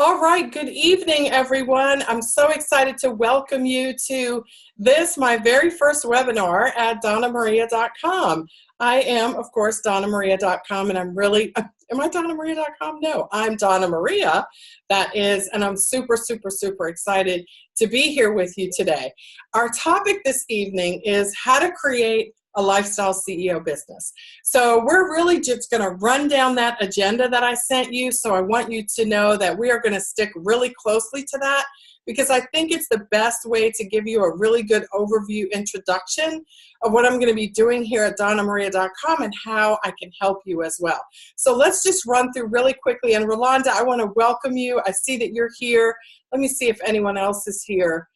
All right, good evening, everyone. I'm so excited to welcome you to this, my very first webinar at DonnaMaria.com. I am, of course, DonnaMaria.com, and am I DonnaMaria.com? No, I'm Donna Maria. That is, and I'm super, super, super excited to be here with you today. Our topic this evening is how to create a lifestyle CEO business. So we're really just going to run down that agenda that I sent you. So I want you to know that we are going to stick really closely to that because I think it's the best way to give you a really good overview introduction of what I'm going to be doing here at DonnaMaria.com and how I can help you as well. So let's just run through really quickly. And Rolanda, I want to welcome you. I see that you're here. Let me see if anyone else is here.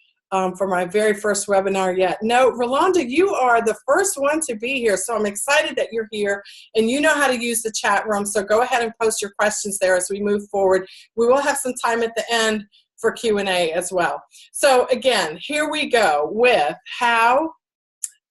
For my very first webinar yet. No, Rolanda, you are the first one to be here, so I'm excited that you're here, and you know how to use the chat room, so go ahead and post your questions there as we move forward. We will have some time at the end for Q&A as well. So again, here we go with how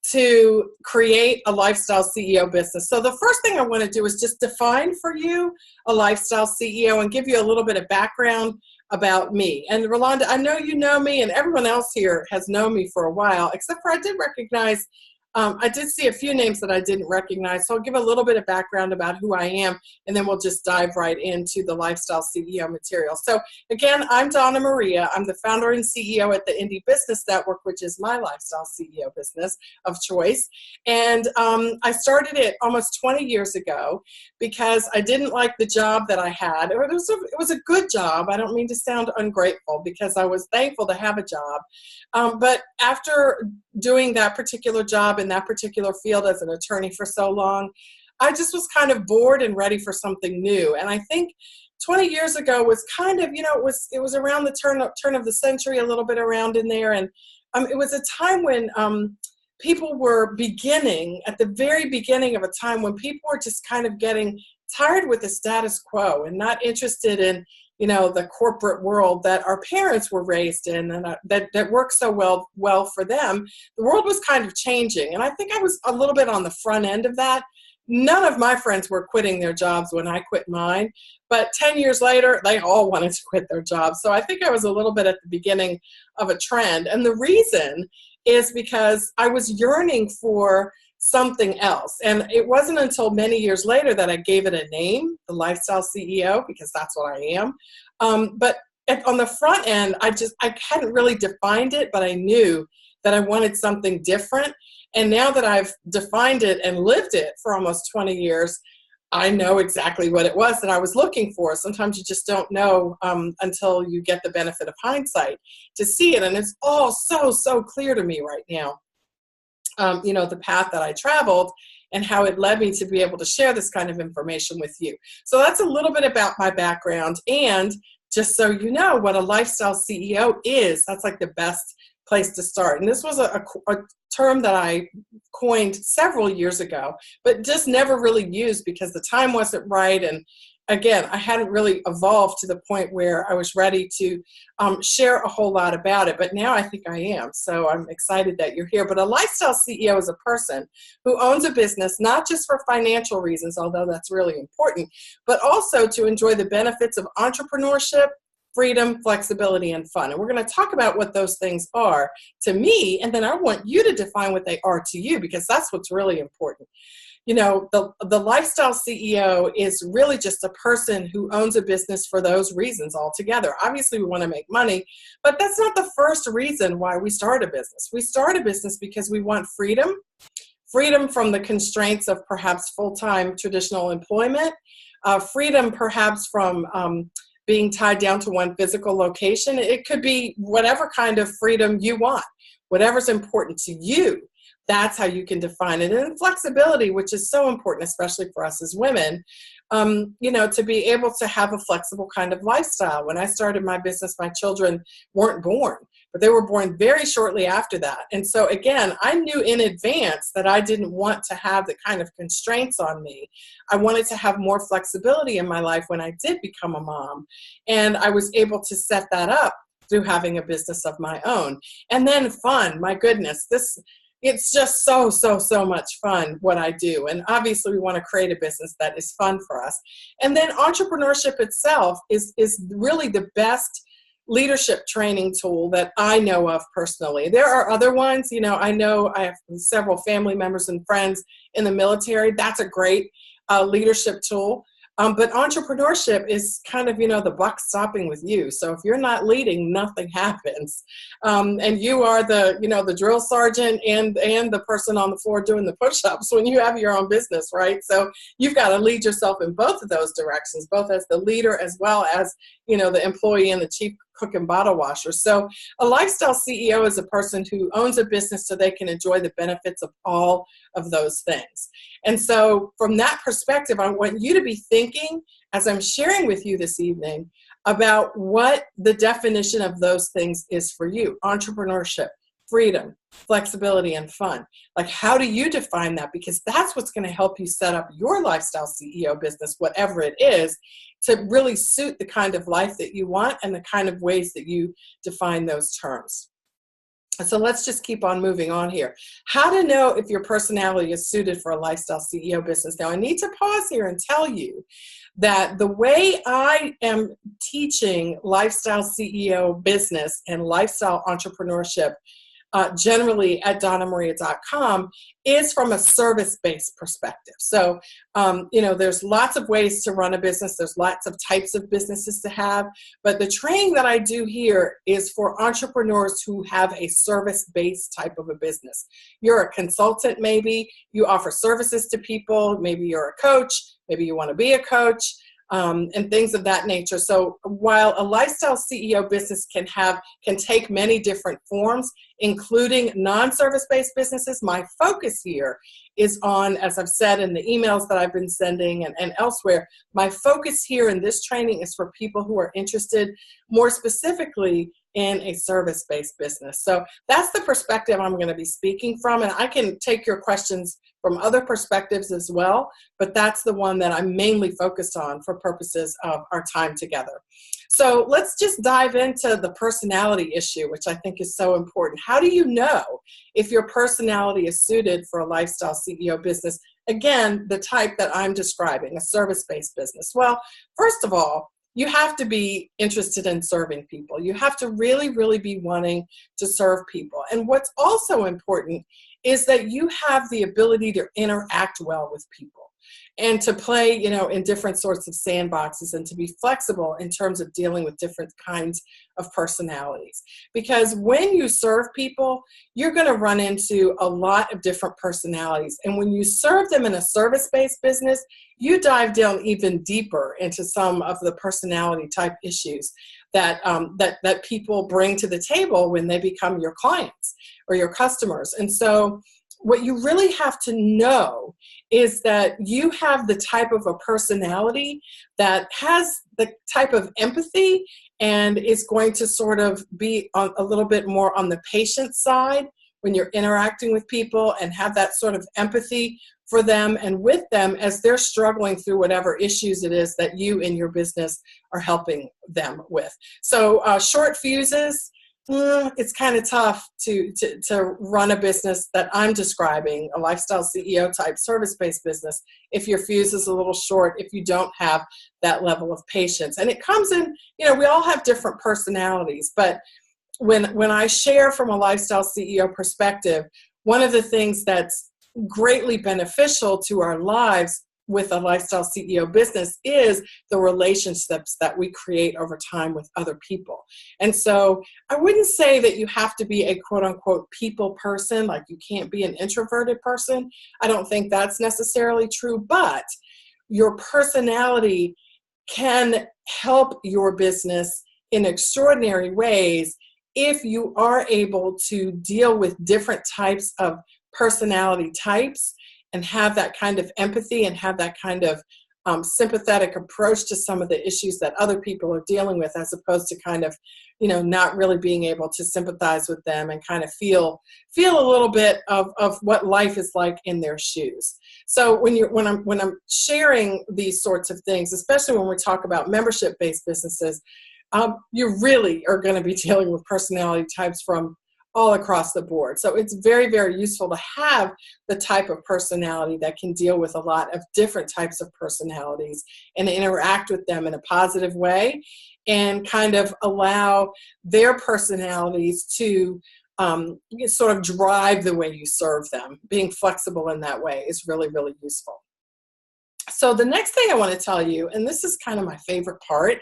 to create a lifestyle CEO business. So the first thing I want to do is just define for you a lifestyle CEO and give you a little bit of background about me. And Rolanda, I know you know me, and everyone else here has known me for a while, except for I did see a few names that I didn't recognize. So I'll give a little bit of background about who I am, and then we'll just dive right into the Lifestyle CEO material. So again, I'm Donna Maria. I'm the founder and CEO at the Indie Business Network, which is my lifestyle CEO business of choice. And I started it almost 20 years ago because I didn't like the job that I had. It was a good job. I don't mean to sound ungrateful because I was thankful to have a job. But after doing that particular job in that particular field as an attorney for so long, I just was kind of bored and ready for something new. And I think 20 years ago was kind of, it was around the turn of the century, a little bit around in there. And it was a time when people were at the very beginning of a time when people were just kind of getting tired with the status quo and not interested in the corporate world that our parents were raised in and that worked so well for them. The world was kind of changing. And I think I was a little bit on the front end of that. None of my friends were quitting their jobs when I quit mine. But 10 years later, they all wanted to quit their jobs. So I think I was a little bit at the beginning of a trend. And the reason is because I was yearning for something else. And it wasn't until many years later that I gave it a name, the Lifestyle CEO, because that's what I am. But on the front end, I hadn't really defined it, but I knew that I wanted something different. And now that I've defined it and lived it for almost 20 years, I know exactly what it was that I was looking for. Sometimes you just don't know until you get the benefit of hindsight to see it. And it's all so clear to me right now. The path that I traveled and how it led me to be able to share this kind of information with you. So that's a little bit about my background. And just so you know what a lifestyle CEO is, that's like the best place to start. And this was a term that I coined several years ago, but just never really used because the time wasn't right. And again, I hadn't really evolved to the point where I was ready to share a whole lot about it, but now I think I am. So I'm excited that you're here. But a lifestyle CEO is a person who owns a business, not just for financial reasons, although that's really important, but also to enjoy the benefits of entrepreneurship, freedom, flexibility, and fun. And we're going to talk about what those things are to me, and then I want you to define what they are to you, because that's what's really important. The lifestyle CEO is really just a person who owns a business for those reasons altogether. Obviously, we want to make money, but that's not the first reason why we start a business. We start a business because we want freedom from the constraints of perhaps full-time traditional employment, freedom perhaps from being tied down to one physical location. It could be whatever kind of freedom you want, whatever's important to you. That's how you can define it. And flexibility, which is so important, especially for us as women, to be able to have a flexible kind of lifestyle. When I started my business, my children weren't born, but they were born very shortly after that. And so again, I knew in advance that I didn't want to have the kind of constraints on me. I wanted to have more flexibility in my life when I did become a mom. And I was able to set that up through having a business of my own. And then fun, my goodness, it's just so, so, so much fun what I do. And obviously we want to create a business that is fun for us. And then entrepreneurship itself is really the best leadership training tool that I know of personally. There are other ones, I know I have several family members and friends in the military. That's a great leadership tool. But entrepreneurship is kind of, the buck stopping with you. So if you're not leading, nothing happens. And you are the drill sergeant and the person on the floor doing the push-ups when you have your own business, right? So you've got to lead yourself in both of those directions, both as the leader as well as, the employee and the chief cook and bottle washer. So a lifestyle CEO is a person who owns a business so they can enjoy the benefits of all of those things. And so from that perspective, I want you to be thinking, as I'm sharing with you this evening, about what the definition of those things is for you. Entrepreneurship, freedom, flexibility, and fun. Like, how do you define that? Because that's what's going to help you set up your lifestyle CEO business, whatever it is, to really suit the kind of life that you want and the kind of ways that you define those terms. So let's just keep on moving on here. How to know if your personality is suited for a lifestyle CEO business. Now, I need to pause here and tell you that the way I am teaching lifestyle CEO business and lifestyle entrepreneurship generally at DonnaMaria.com is from a service-based perspective. So, there's lots of ways to run a business. There's lots of types of businesses to have. But the training that I do here is for entrepreneurs who have a service-based type of a business. You're a consultant, maybe. You offer services to people. Maybe you're a coach. Maybe you want to be a coach. And things of that nature. So while a lifestyle CEO business can take many different forms, including non-service-based businesses, my focus here is on, as I've said in the emails that I've been sending and elsewhere, my focus here in this training is for people who are interested more specifically in a service-based business. So that's the perspective I'm going to be speaking from, and I can take your questions from other perspectives as well, but that's the one that I'm mainly focused on for purposes of our time together. So let's just dive into the personality issue, which I think is so important. How do you know if your personality is suited for a lifestyle CEO business? Again, the type that I'm describing, a service-based business. Well, first of all, you have to be interested in serving people. You have to really, really be wanting to serve people. And what's also important is that you have the ability to interact well with people and to play, in different sorts of sandboxes and to be flexible in terms of dealing with different kinds of personalities. Because when you serve people, you're going to run into a lot of different personalities. And when you serve them in a service-based business, you dive down even deeper into some of the personality type issues that people bring to the table when they become your clients or your customers. And so what you really have to know is that you have the type of a personality that has the type of empathy and is going to sort of be a little bit more on the patient side when you're interacting with people, and have that sort of empathy for them and with them as they're struggling through whatever issues it is that you in your business are helping them with. So short fuses, it's kind of tough to run a business that I'm describing, a lifestyle CEO type service-based business, if your fuse is a little short, if you don't have that level of patience. And it comes in, we all have different personalities, but when I share from a lifestyle CEO perspective, one of the things that's greatly beneficial to our lives with a lifestyle CEO business is the relationships that we create over time with other people. And so I wouldn't say that you have to be a quote unquote people person, like you can't be an introverted person. I don't think that's necessarily true, but your personality can help your business in extraordinary ways if you are able to deal with different types of personality types and have that kind of empathy and have that kind of sympathetic approach to some of the issues that other people are dealing with, as opposed to kind of, not really being able to sympathize with them and kind of feel a little bit of what life is like in their shoes. So when I'm sharing these sorts of things, especially when we talk about membership-based businesses, you really are going to be dealing with personality types from all across the board. So it's very, very useful to have the type of personality that can deal with a lot of different types of personalities and interact with them in a positive way and kind of allow their personalities to sort of drive the way you serve them. Being flexible in that way is really, really useful. So the next thing I want to tell you, and this is kind of my favorite part,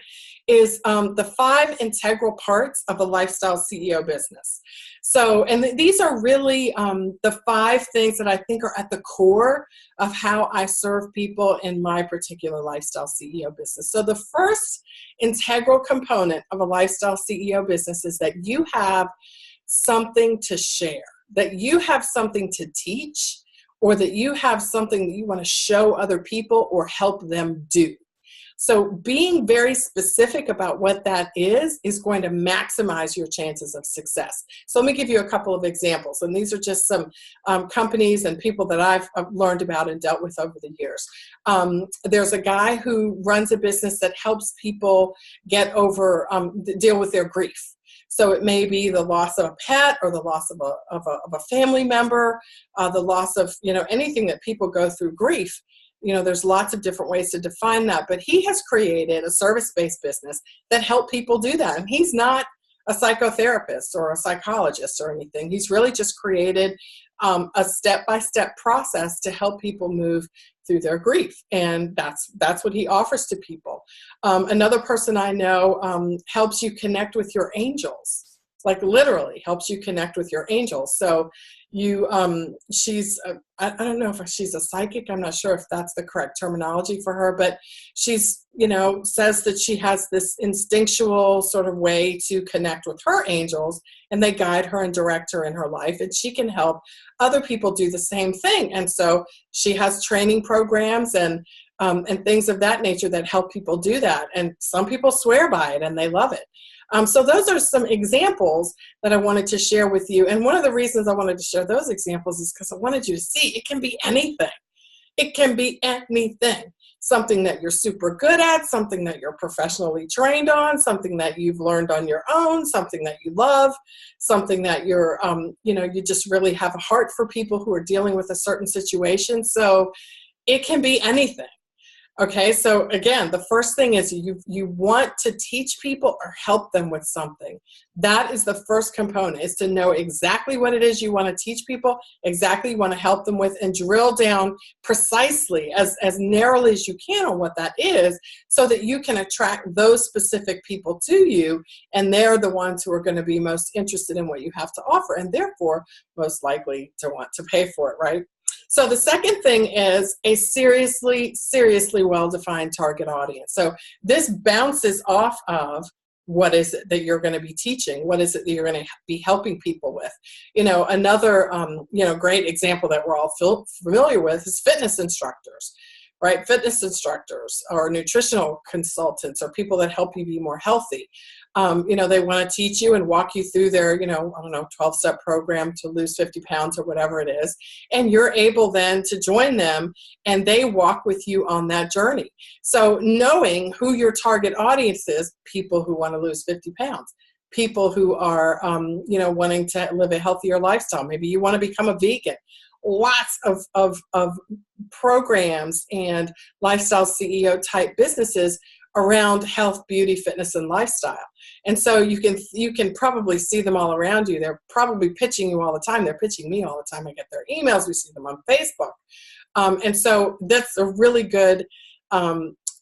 is the 5 integral parts of a lifestyle CEO business. So, and these are really the 5 things that I think are at the core of how I serve people in my particular lifestyle CEO business. So the first integral component of a lifestyle CEO business is that you have something to share, that you have something to teach, or that you have something that you want to show other people or help them do. So being very specific about what that is going to maximize your chances of success. So let me give you a couple of examples. And these are just some companies and people that I've learned about and dealt with over the years. There's a guy who runs a business that helps people get over, deal with their grief. So it may be the loss of a pet or the loss of a family member, the loss of, anything that people go through grief. There's lots of different ways to define that, but he has created a service-based business that help people do that. And he's not a psychotherapist or a psychologist or anything. He's really just created a step-by-step process to help people move through their grief. And that's what he offers to people. Another person I know helps you connect with your angels, like literally helps you connect with your angels. So she's, I don't know if she's a psychic. I'm not sure if that's the correct terminology for her, but she's, says that she has this instinctual sort of way to connect with her angels, and they guide her and direct her in her life, and she can help other people do the same thing. And so she has training programs and things of that nature that help people do that. And some people swear by it and they love it. So those are some examples that I wanted to share with you. And one of the reasons I wanted to share those examples is because I wanted you to see it can be anything. It can be anything. Something that you're super good at, something that you're professionally trained on, something that you've learned on your own, something that you love, something that you're, you just really have a heart for people who are dealing with a certain situation. So it can be anything. Okay, so again, the first thing is you want to teach people or help them with something. That is the first component, is to know exactly what it is you want to teach people, exactly you want to help them with, and drill down precisely as narrowly as you can on what that is, so that you can attract those specific people to you, and they're the ones who are going to be most interested in what you have to offer, and therefore most likely to want to pay for it, right? So the second thing is a seriously, seriously well-defined target audience. So this bounces off of what is it that you're going to be teaching? What is it that you're going to be helping people with? Another, great example that we're all familiar with is fitness instructors, right? Fitness instructors or nutritional consultants or people that help you be more healthy. They want to teach you and walk you through their, 12-step program to lose 50 pounds or whatever it is. And you're able then to join them and they walk with you on that journey. So knowing who your target audience is, people who want to lose 50 pounds, people who are, wanting to live a healthier lifestyle. Maybe you want to become a vegan. Lots of programs and lifestyle CEO type businesses around health, beauty, fitness, and lifestyle. And so you can probably see them all around you. They're probably pitching you all the time. They're pitching me all the time. I get their emails. We see them on Facebook. And so that's a really good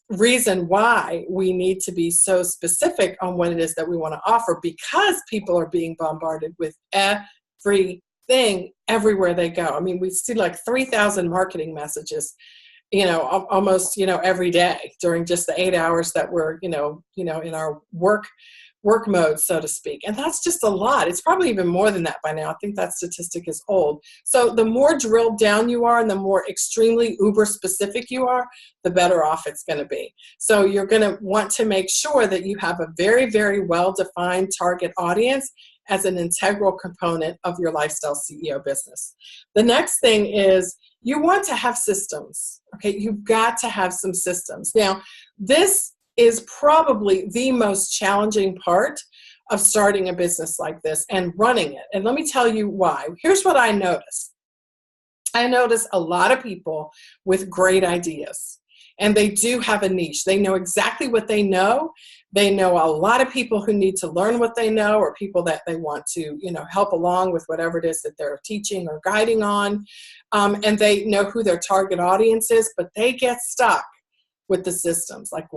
reason why we need to be so specific on what it is that we want to offer, because people are being bombarded with everything everywhere they go. I mean, we see like 3,000 marketing messages almost, every day during just the 8 hours that we're, in our work mode, so to speak. And that's just a lot. It's probably even more than that by now. I think that statistic is old. So the more drilled down you are and the more extremely uber specific you are, the better off it's going to be. So you're going to want to make sure that you have a very, very well-defined target audience as an integral component of your lifestyle CEO business. The next thing is you want to have systems. Okay, you've got to have some systems. Now, this is probably the most challenging part of starting a business like this and running it. And let me tell you why. Here's what I noticed. I notice a lot of people with great ideas, and they do have a niche. They know exactly what they know. They know a lot of people who need to learn what they know, or people that they want to, help along with whatever it is that they're teaching or guiding on. And they know who their target audience is, but they get stuck with the systems. Like,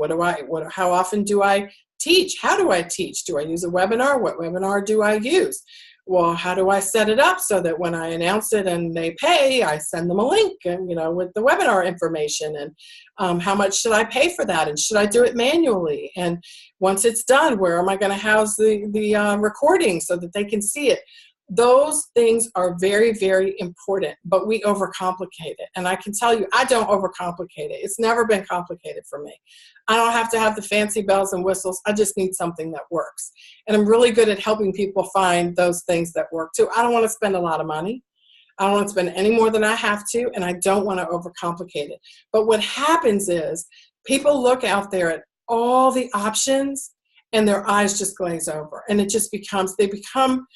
how often do I teach? How do I teach? Do I use a webinar? What webinar do I use? Well, how do I set it up so that when I announce it and they pay, I send them a link and, with the webinar information, and how much should I pay for that? And should I do it manually? And once it's done, where am I going to house the recording so that they can see it? Those things are very, very important, but we overcomplicate it. And I can tell you, I don't overcomplicate it. It's never been complicated for me. I don't have to have the fancy bells and whistles. I just need something that works. And I'm really good at helping people find those things that work too. I don't want to spend a lot of money. I don't want to spend any more than I have to, and I don't want to overcomplicate it. But what happens is people look out there at all the options and their eyes just glaze over. And they become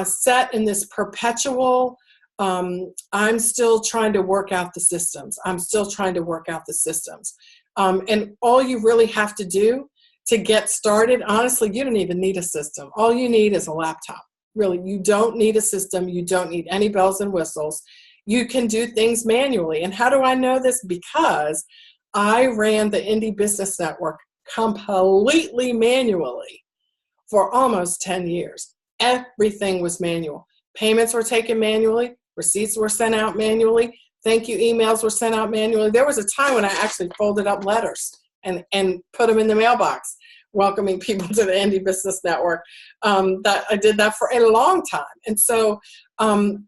set in this perpetual, I'm still trying to work out the systems. I'm still trying to work out the systems. And all you really have to do to get started, honestly, you don't even need a system. All you need is a laptop. Really, you don't need a system. You don't need any bells and whistles. You can do things manually. And how do I know this? Because I ran the Indie Business Network completely manually for almost 10 years. Everything was manual. Payments were taken manually. Receipts were sent out manually. Thank you emails were sent out manually. There was a time when I actually folded up letters and put them in the mailbox, welcoming people to the Indie Business Network. That I did that for a long time. And so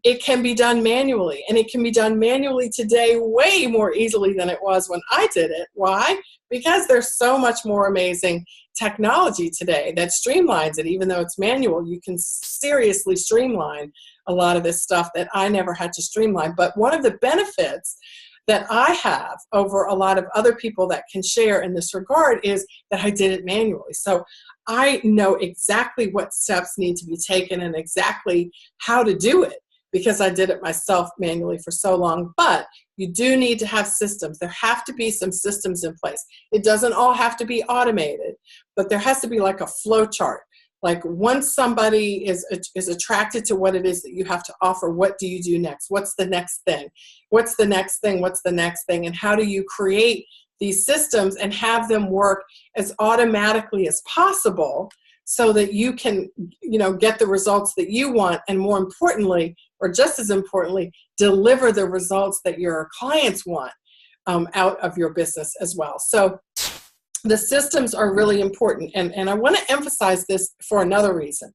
it can be done manually, and it can be done manually today way more easily than it was when I did it. Why? Because there's so much more amazing technology today that streamlines it. Even though it's manual, you can seriously streamline a lot of this stuff that I never had to streamline. But one of the benefits that I have over a lot of other people that can share in this regard is that I did it manually. So I know exactly what steps need to be taken and exactly how to do it, because I did it myself manually for so long. But you do need to have systems. There have to be some systems in place. It doesn't all have to be automated, but there has to be like a flow chart. Like, once somebody is attracted to what it is that you have to offer, what do you do next? What's the next thing? What's the next thing? What's the next thing? And how do you create these systems and have them work as automatically as possible so that you can, get the results that you want, and more importantly, or just as importantly, deliver the results that your clients want out of your business as well. So the systems are really important. And I want to emphasize this for another reason.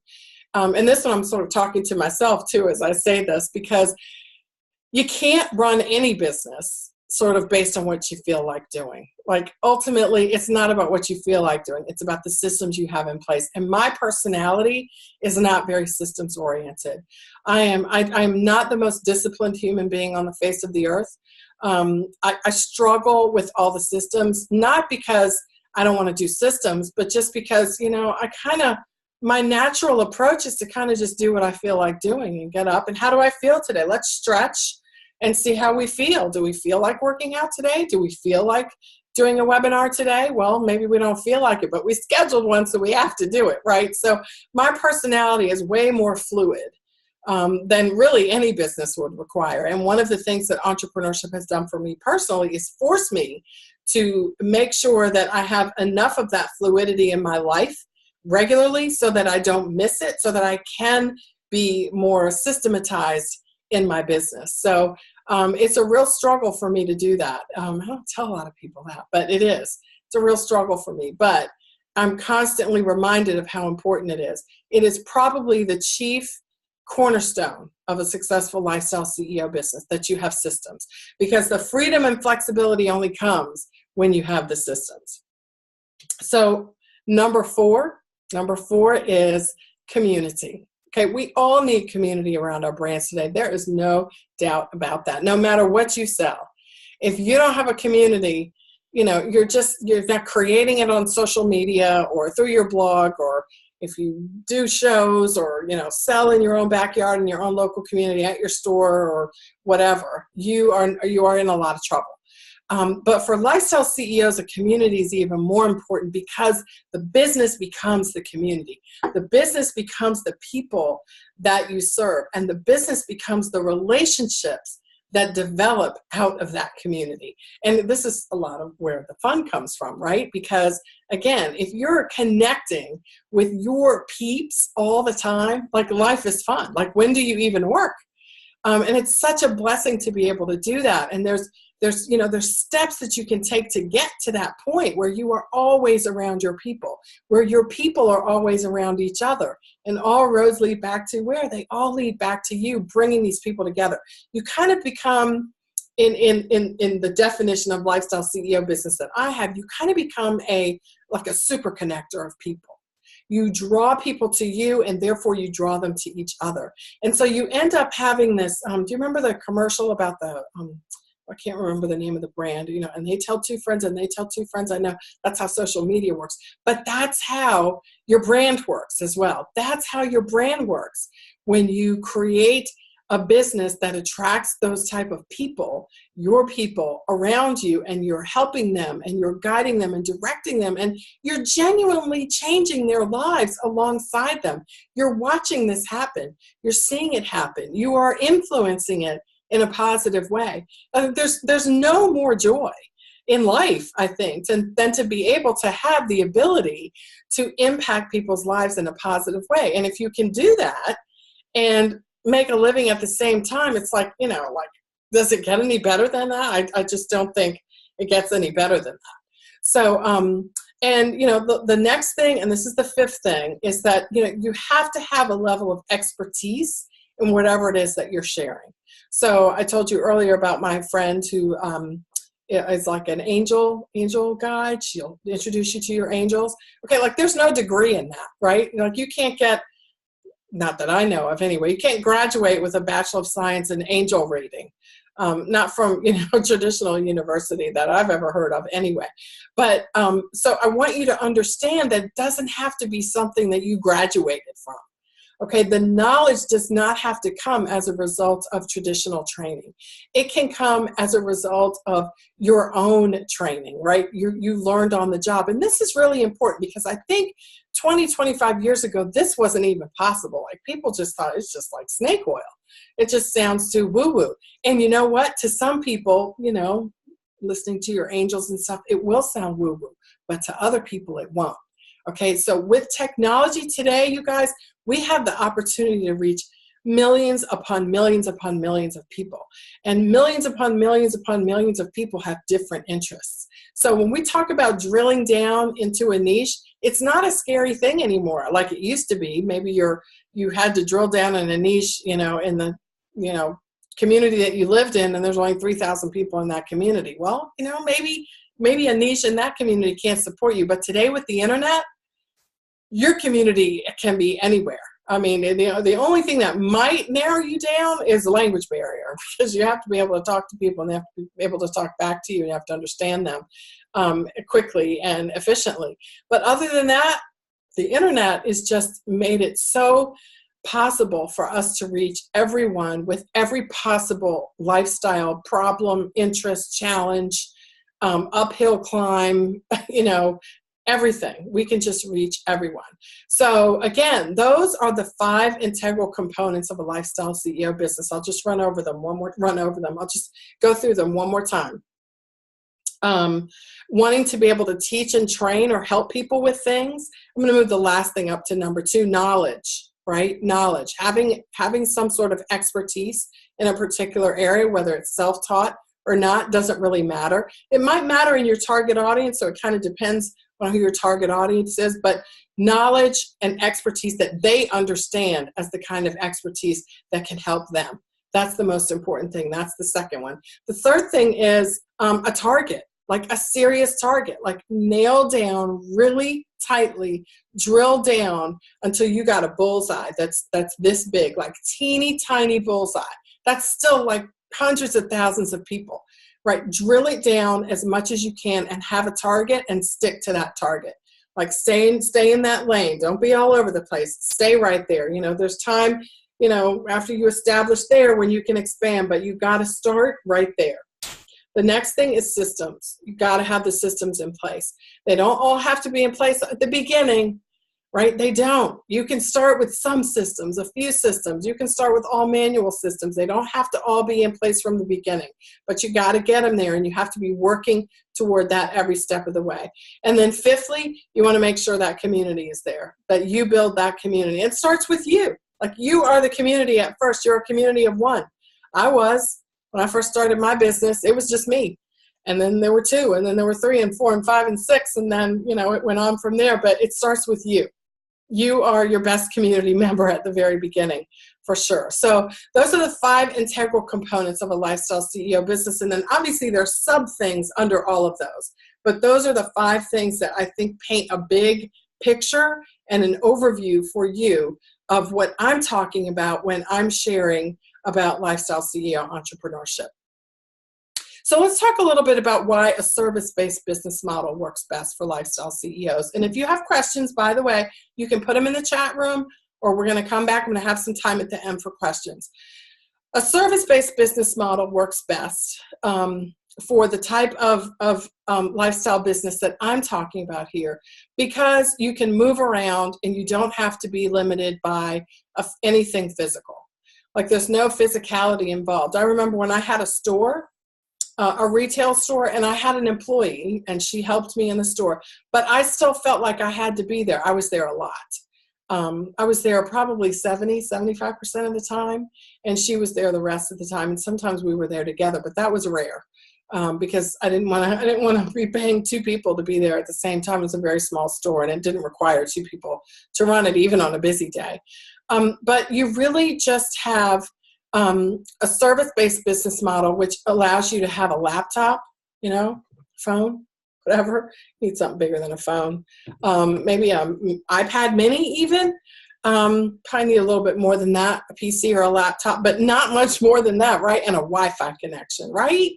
And this one I'm sort of talking to myself too as I say this, because you can't run any business sort of based on what you feel like doing. Like, ultimately, it's not about what you feel like doing. It's about the systems you have in place. And my personality is not very systems oriented. I'm not the most disciplined human being on the face of the earth. I struggle with all the systems, not because I don't want to do systems, but just because, my natural approach is to kind of just do what I feel like doing and get up. And how do I feel today? Let's stretch and see how we feel. Do we feel like working out today? Do we feel like doing a webinar today? Well, maybe we don't feel like it, but we scheduled one, so we have to do it, right? So my personality is way more fluid than really any business would require. And one of the things that entrepreneurship has done for me personally is force me to make sure that I have enough of that fluidity in my life regularly so that I don't miss it, so that I can be more systematized in my business. So it's a real struggle for me to do that. I don't tell a lot of people that, but it is. It's a real struggle for me. But I'm constantly reminded of how important it is. It is probably the chief cornerstone of a successful lifestyle CEO business, that you have systems, because the freedom and flexibility only comes when you have the systems. So number four is community. Okay, we all need community around our brands today. There is no doubt about that. No matter what you sell, if you don't have a community, you're not creating it on social media or through your blog or if you do shows or, sell in your own backyard, in your own local community, at your store or whatever, you are in a lot of trouble. But for lifestyle CEOs, a community is even more important because the business becomes the community. The business becomes the people that you serve, and the business becomes the relationships that develop out of that community. And this is a lot of where the fun comes from, right? Because again, if you're connecting with your peeps all the time, like, life is fun. Like, when do you even work? And it's such a blessing to be able to do that. And there's steps that you can take to get to that point where you are always around your people, where your people are always around each other. And all roads lead back to where? They all lead back to you bringing these people together. You kind of become, in the definition of lifestyle CEO business that I have, you kind of become like a super connector of people. You draw people to you, and therefore you draw them to each other. And so you end up having this, do you remember the commercial about the, I can't remember the name of the brand, and they tell two friends and they tell two friends. I know that's how social media works, but that's how your brand works as well. That's how your brand works. When you create a business that attracts those type of people, your people around you, and you're helping them and you're guiding them and directing them, and you're genuinely changing their lives alongside them. You're watching this happen. You're seeing it happen. You are influencing it in a positive way. There's no more joy in life, I think, than to be able to have the ability to impact people's lives in a positive way. And if you can do that and make a living at the same time, it's like, does it get any better than that? I just don't think it gets any better than that. So, and the next thing, and this is the fifth thing, is that, you have to have a level of expertise in whatever it is that you're sharing. So I told you earlier about my friend who is like an angel guide. She'll introduce you to your angels. Okay, like, there's no degree in that, right? Like, you can't get, not that I know of anyway, you can't graduate with a Bachelor of Science in angel reading. Not from, traditional university that I've ever heard of anyway. But so I want you to understand that it doesn't have to be something that you graduated from. Okay, the knowledge does not have to come as a result of traditional training. It can come as a result of your own training, right? You learned on the job. And this is really important because I think 20, 25 years ago, this wasn't even possible. Like, people just thought it's just like snake oil. It just sounds too woo-woo. And you know what? To some people, listening to your angels and stuff, it will sound woo-woo, but to other people, it won't. Okay, so with technology today, you guys, we have the opportunity to reach millions upon millions upon millions of people. And millions upon millions upon millions of people have different interests. So when we talk about drilling down into a niche, it's not a scary thing anymore like it used to be. Maybe you had to drill down in a niche, in the, community that you lived in, and there's only 3,000 people in that community. Well, maybe a niche in that community can't support you. But today with the internet, your community can be anywhere. I mean, the only thing that might narrow you down is the language barrier, because you have to be able to talk to people and they have to be able to talk back to you, and you have to understand them quickly and efficiently. But other than that, the internet has just made it so possible for us to reach everyone with every possible lifestyle problem, interest, challenge, uphill climb, everything. We can just reach everyone. So again, those are the 5 integral components of a lifestyle CEO business. I'll just run over them. I'll just go through them one more time. Wanting to be able to teach and train or help people with things. I'm going to move the last thing up to number 2, knowledge, right? Knowledge, having some sort of expertise in a particular area, whether it's self-taught or not, doesn't really matter. It might matter in your target audience, so it kind of depends on who your target audience is, but knowledge and expertise that they understand as the kind of expertise that can help them. That's the most important thing. That's the second one. The third thing is a target, like a serious target, like nail down really tightly, drill down until you got a bullseye that's this big, like teeny tiny bullseye. That's still like hundreds of thousands of people. Right, drill it down as much as you can and have a target and stick to that target. Like stay in that lane. Don't be all over the place. Stay right there. There's time, after you establish there when you can expand, but you got to start right there. The next thing is systems. You got to have the systems in place. They don't all have to be in place at the beginning, right? They don't. You can start with some systems, a few systems. You can start with all manual systems. They don't have to all be in place from the beginning, but you got to get them there, and you have to be working toward that every step of the way. And then fifthly, you want to make sure that community is there, that you build that community. It starts with you. Like, you are the community at first. You're a community of one. When I first started my business, it was just me. And then there were 2, and then there were 3 and 4 and 5 and 6. And then, it went on from there, but it starts with you. You are your best community member at the very beginning, for sure. So those are the 5 integral components of a lifestyle CEO business. And then obviously there's sub things under all of those, but those are the 5 things that I think paint a big picture and an overview for you of what I'm talking about when I'm sharing about lifestyle CEO entrepreneurship. So let's talk a little bit about why a service-based business model works best for lifestyle CEOs. And if you have questions, by the way, you can put them in the chat room, or we're going to come back. I'm going to have some time at the end for questions. A service-based business model works best for the type of lifestyle business that I'm talking about here, because you can move around and you don't have to be limited by anything physical. Like, there's no physicality involved. I remember when I had a store, a retail store, and I had an employee, and she helped me in the store, but I still felt like I had to be there. I was there a lot. I was there probably 75% of the time, and she was there the rest of the time. And sometimes we were there together, but that was rare because I didn't want to be paying 2 people to be there at the same time. It was a very small store, and it didn't require 2 people to run it, even on a busy day. But you really just have a service-based business model, which allows you to have a laptop, phone, whatever. You need something bigger than a phone. Maybe an iPad mini even. Probably need a little bit more than that, a PC or a laptop, but not much more than that, right? And a Wi-Fi connection, right?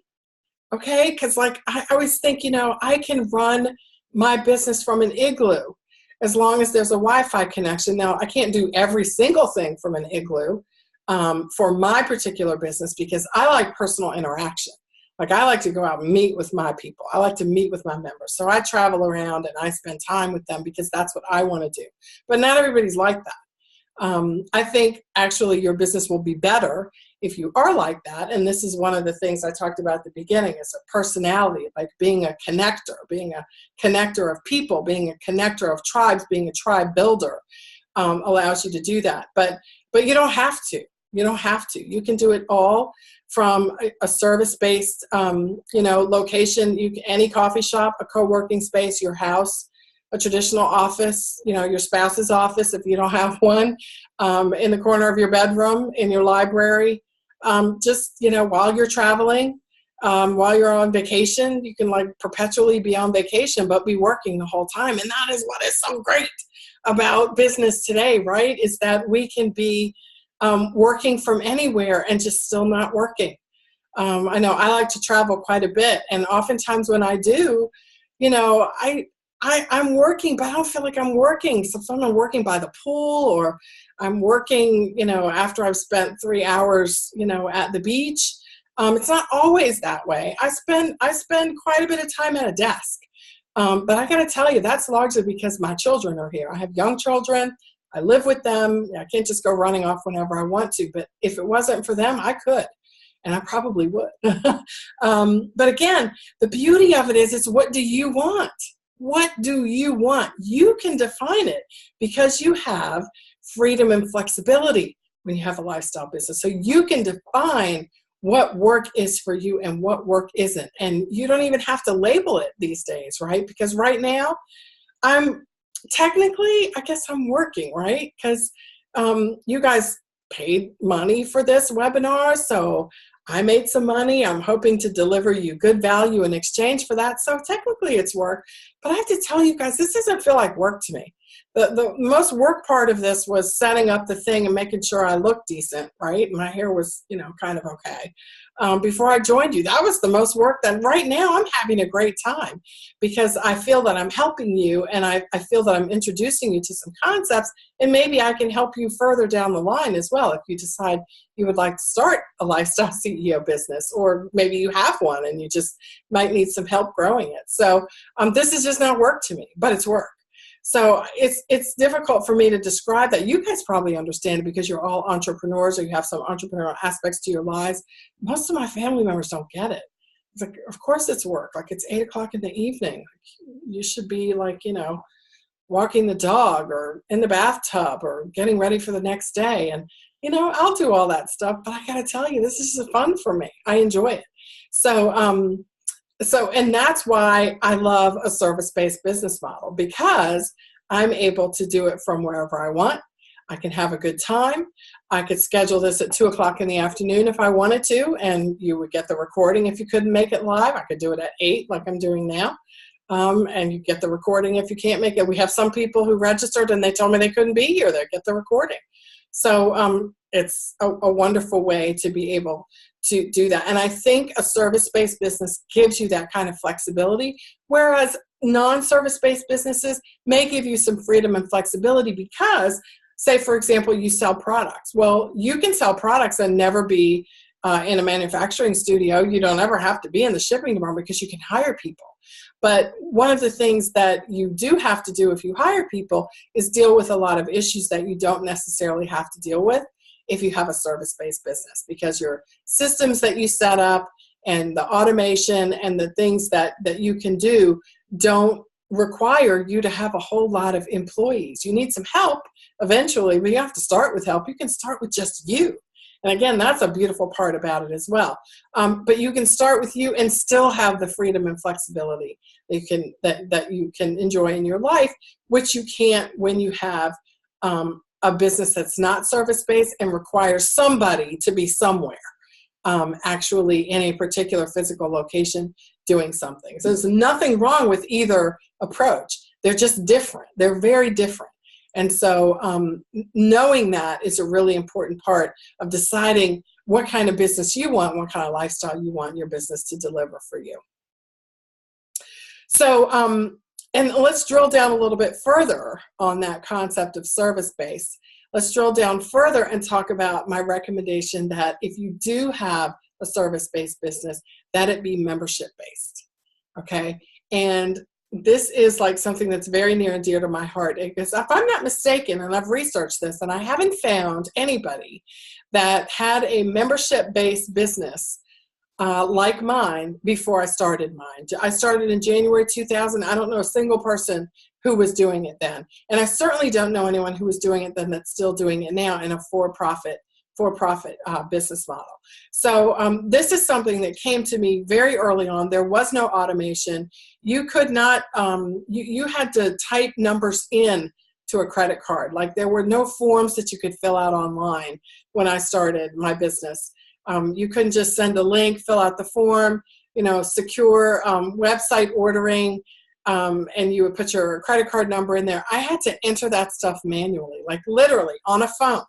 Okay, because I always think, I can run my business from an Igloo as long as there's a Wi-Fi connection. Now, I can't do every single thing from an Igloo for my particular business, because I like personal interaction. Like, I like to go out and meet with my people. I like to meet with my members. So I travel around and I spend time with them because that's what I want to do. But not everybody's like that. I think actually your business will be better if you are like that. And this is one of the things I talked about at the beginning, is a personality, like being a connector of people, being a connector of tribes, being a tribe builder allows you to do that. But you don't have to. You don't have to. You can do it all from a service-based, location. Any coffee shop, a co-working space, your house, a traditional office, your spouse's office if you don't have one, in the corner of your bedroom, in your library. While you're traveling, while you're on vacation, you can perpetually be on vacation, but be working the whole time. And that is what is so great about business today, right? Is that we can be working from anywhere and just still not working. I know I like to travel quite a bit, and oftentimes when I do, I'm working, but I don't feel like I'm working. Sometimes I'm working by the pool, or I'm working, after I've spent 3 hours, at the beach. It's not always that way. I spend quite a bit of time at a desk. But I got to tell you, that's largely because my children are here. I have young children. I live with them. I can't just go running off whenever I want to. But if it wasn't for them, I could. And I probably would. But again, the beauty of it is what do you want? What do you want? You can define it, because you have freedom and flexibility when you have a lifestyle business. So you can define what work is for you and what work isn't. And you don't even have to label it these days, right? Because right now, I guess I'm working, right? Because you guys paid money for this webinar, so I made some money. I'm hoping to deliver you good value in exchange for that. So technically it's work, but I have to tell you guys, this doesn't feel like work to me. the most work part of this was setting up the thing and making sure I looked decent, right? My hair was, kind of okay. Before I joined you, that was the most work. That right now I'm having a great time because I feel that I'm helping you, and I feel that I'm introducing you to some concepts, and maybe I can help you further down the line as well if you decide you would like to start a lifestyle CEO business, or maybe you have one and you just might need some help growing it. So this is just not work to me, but it's work. So it's difficult for me to describe that. You guys probably understand it because you're all entrepreneurs or you have some entrepreneurial aspects to your lives. Most of my family members don't get it. It's like, of course it's work. Like, it's 8 o'clock in the evening. You should be like, walking the dog or in the bathtub or getting ready for the next day. And, I'll do all that stuff, but I got to tell you, this is just fun for me. I enjoy it. So, and that's why I love a service-based business model, because I'm able to do it from wherever I want. I can have a good time. I could schedule this at 2 o'clock in the afternoon if I wanted to, and you would get the recording if you couldn't make it live. I could do it at 8 like I'm doing now, and you get the recording if you can't make it. We have some people who registered and they told me they couldn't be here. They get the recording. So it's a wonderful way to be able to do that. And I think a service-based business gives you that kind of flexibility, whereas non-service-based businesses may give you some freedom and flexibility because, say, for example, you sell products. Well, you can sell products and never be in a manufacturing studio. You don't ever have to be in the shipping department because you can hire people. But one of the things that you do have to do if you hire people is deal with a lot of issues that you don't necessarily have to deal with if you have a service-based business, because your systems that you set up and the automation and the things that you can do don't require you to have a whole lot of employees. You need some help eventually, but you have to start with help. You can start with just you. And again, that's a beautiful part about it as well. But you can start with you and still have the freedom and flexibility that you can enjoy in your life, which you can't when you have a business that's not service-based and requires somebody to be somewhere, actually in a particular physical location doing something. So there's nothing wrong with either approach. They're just different. They're very different. And so knowing that is a really important part of deciding what kind of business you want, what kind of lifestyle you want your business to deliver for you. So, and let's drill down a little bit further on that concept of service-based. Let's drill down further and talk about my recommendation that if you do have a service-based business, that it be membership-based, okay? And this is like something that's very near and dear to my heart, because if I'm not mistaken, and I've researched this, and I haven't found anybody that had a membership-based business like mine before I started mine. I started in January 2000. I don't know a single person who was doing it then. And I certainly don't know anyone who was doing it then that's still doing it now in a for-profit business model. So this is something that came to me very early on. There was no automation. You could not, you had to type numbers in to a credit card. Like, there were no forms that you could fill out online when I started my business. You couldn't just send a link, fill out the form, secure website ordering, and you would put your credit card number in there. I had to enter that stuff manually, like literally on a phone.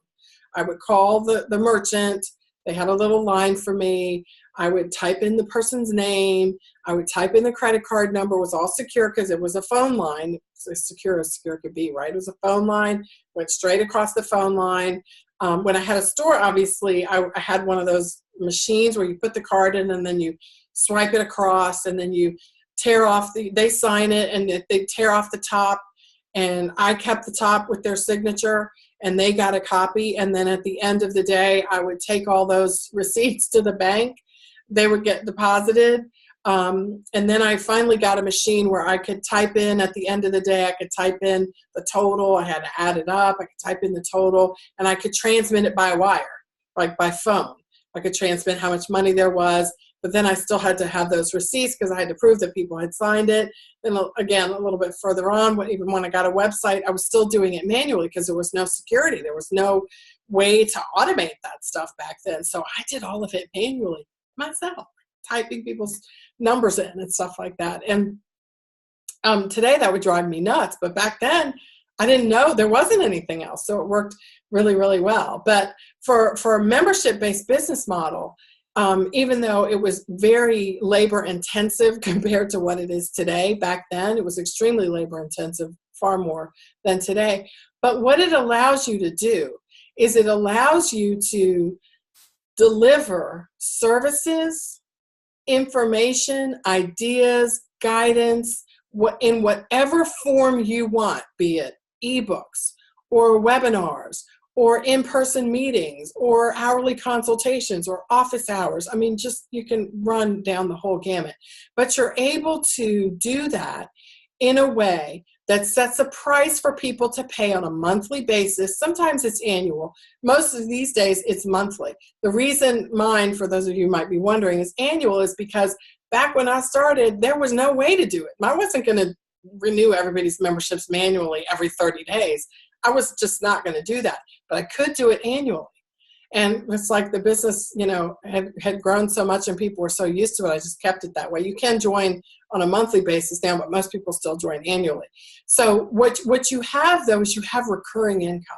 I would call the merchant. They had a little line for me. I would type in the person's name. I would type in the credit card number. It was all secure because it was a phone line. So secure as secure could be, right? It was a phone line, went straight across the phone line. When I had a store, obviously, I had one of those machines where you put the card in and then you swipe it across, and then you tear off they sign it and they tear off the top, and I kept the top with their signature and they got a copy. And then at the end of the day, I would take all those receipts to the bank. They would get deposited. And then I finally got a machine where I could type in at the end of the day, I could type in the total. I had to add it up. I could type in the total, and I could transmit it by wire, like by phone. I could transmit how much money there was, but then I still had to have those receipts because I had to prove that people had signed it. Then again, a little bit further on, even when I got a website, I was still doing it manually because there was no security. There was no way to automate that stuff back then. So I did all of it manually myself, typing people's numbers in and stuff like that. And today that would drive me nuts. But back then, I didn't know there wasn't anything else. So it worked really, really well. But for a membership-based business model, even though it was very labor intensive compared to what it is today, back then it was extremely labor intensive, far more than today. But what it allows you to do is it allows you to deliver services, information, ideas, guidance, in whatever form you want, be it ebooks or webinars or in-person meetings or hourly consultations or office hours. I mean, just you can run down the whole gamut. But you're able to do that in a way that sets a price for people to pay on a monthly basis. Sometimes it's annual. Most of these days, it's monthly. The reason mine, for those of you who might be wondering, is annual is because back when I started, there was no way to do it. I wasn't going to renew everybody's memberships manually every 30 days. I was just not going to do that, but I could do it annually. And it's like the business, had grown so much and people were so used to it, I just kept it that way. You can join on a monthly basis now, but most people still join annually. So what you have, though, is you have recurring income.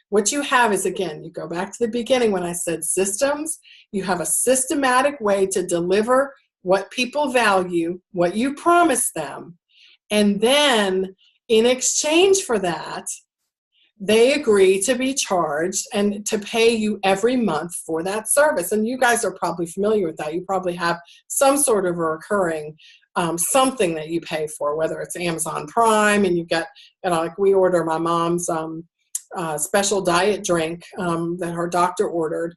What you have is, again, you go back to the beginning when I said systems. You have a systematic way to deliver what people value, what you promise them, and then in exchange for that, they agree to be charged and to pay you every month for that service. And you guys are probably familiar with that. You probably have some sort of a recurring something that you pay for, whether it's Amazon Prime and you get, like we order my mom's special diet drink that her doctor ordered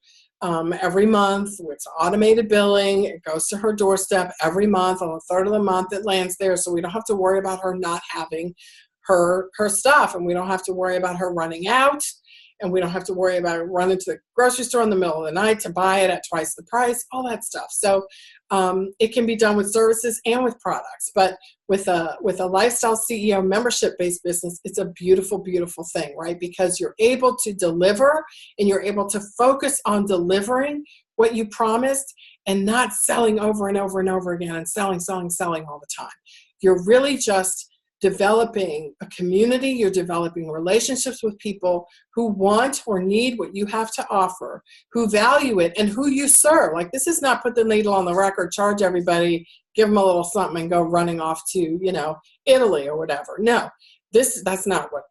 every month. It's automated billing. It goes to her doorstep every month. On the third of the month, it lands there, so we don't have to worry about her not having her stuff, and we don't have to worry about her running out, and we don't have to worry about running to the grocery store in the middle of the night to buy it at twice the price, all that stuff. So it can be done with services and with products, but with a Lifestyle CEO membership-based business, it's a beautiful, beautiful thing, right? Because you're able to deliver and you're able to focus on delivering what you promised and not selling over and over and over again and selling all the time. You're really just developing a community, you're developing relationships with people who want or need what you have to offer, who value it, and who you serve. Like, this is not put the needle on the record, charge everybody, give them a little something, and go running off to, Italy or whatever. No, that's not what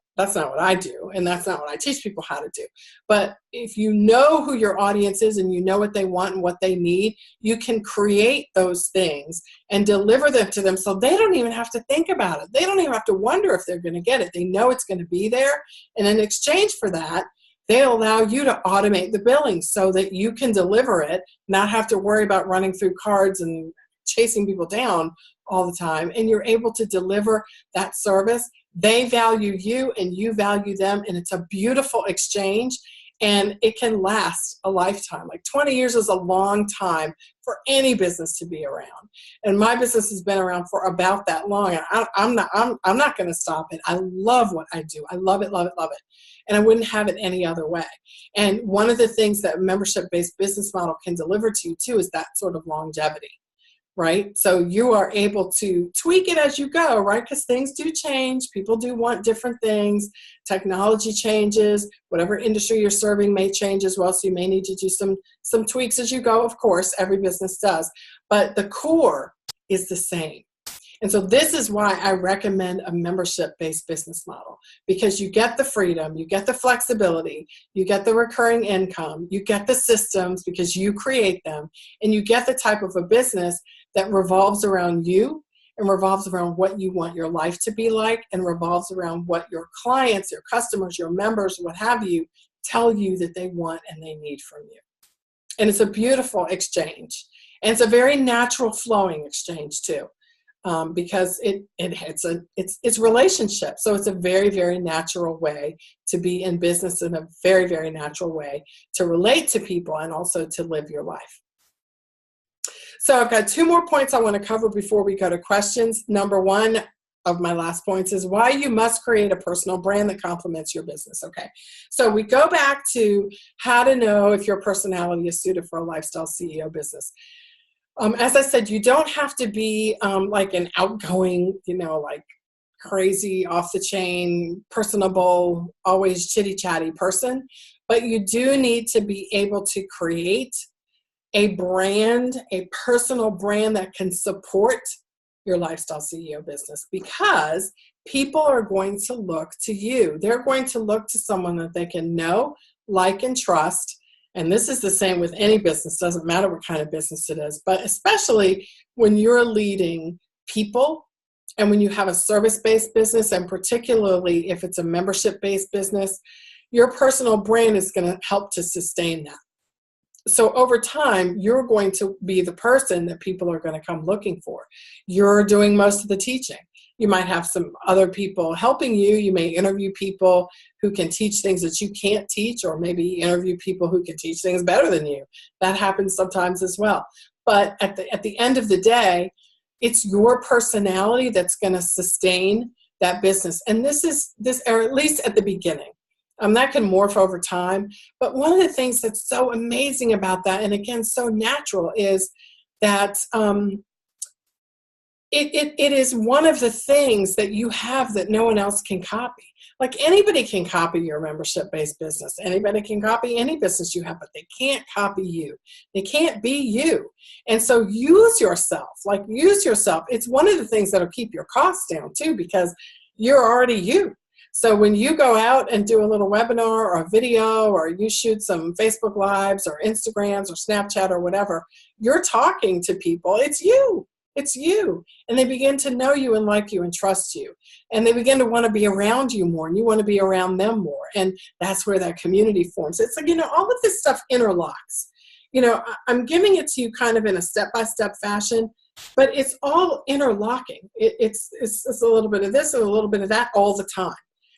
I do, and that's not what I teach people how to do. But if you know who your audience is and you know what they want and what they need, you can create those things and deliver them to them so they don't even have to think about it. They don't even have to wonder if they're going to get it. They know it's going to be there. And in exchange for that, they allow you to automate the billing so that you can deliver it, not have to worry about running through cards and chasing people down all the time. And you're able to deliver that service. They value you and you value them, and it's a beautiful exchange, and it can last a lifetime. Like 20 years is a long time for any business to be around, and my business has been around for about that long, and I'm not going to stop it. I love what I do. I love it, love it, love it, and I wouldn't have it any other way. And one of the things that a membership-based business model can deliver to you too is that sort of longevity. Right? So you are able to tweak it as you go, right? Because things do change. People do want different things. Technology changes. Whatever industry you're serving may change as well. So you may need to do some tweaks as you go. Of course, every business does. But the core is the same. And so this is why I recommend a membership-based business model, because you get the freedom, you get the flexibility, you get the recurring income, you get the systems because you create them, and you get the type of a business that revolves around you and revolves around what you want your life to be like and revolves around what your clients, your customers, your members, what have you, tell you that they want and they need from you. And it's a beautiful exchange. And it's a very natural flowing exchange too. Because it's relationship. So it's a very, very natural way to be in business, and a very, very natural way to relate to people and also to live your life. So I've got 2 more points I want to cover before we go to questions. Number 1 of my last points is why you must create a personal brand that complements your business. Okay. So we go back to how to know if your personality is suited for a lifestyle CEO business. As I said, you don't have to be like an outgoing, like crazy, off the chain, personable, always chitty chatty person, but you do need to be able to create a brand, a personal brand that can support your lifestyle CEO business, because people are going to look to you. They're going to look to someone that they can know, like, and trust. And this is the same with any business, doesn't matter what kind of business it is, but especially when you're leading people and when you have a service-based business, and particularly if it's a membership-based business, your personal brand is going to help to sustain that. So over time, you're going to be the person that people are going to come looking for. You're doing most of the teaching. You might have some other people helping you. You may interview people who can teach things that you can't teach, or maybe interview people who can teach things better than you. That happens sometimes as well. But at the end of the day, it's your personality that's going to sustain that business. And this, or at least at the beginning. That can morph over time. But one of the things that's so amazing about that, and again, so natural, is that it is one of the things that you have that no one else can copy. Like, anybody can copy your membership-based business. Anybody can copy any business you have, but they can't copy you. They can't be you. And so use yourself. It's one of the things that'll keep your costs down too, because you're already you. So when you go out and do a little webinar or a video, or you shoot some Facebook Lives or Instagrams or Snapchat or whatever, you're talking to people. It's you. It's you. And they begin to know you and like you and trust you. And they begin to want to be around you more, and you want to be around them more. And that's where that community forms. It's like, all of this stuff interlocks. I'm giving it to you kind of in a step-by-step fashion, but it's all interlocking. It's a little bit of this and a little bit of that all the time.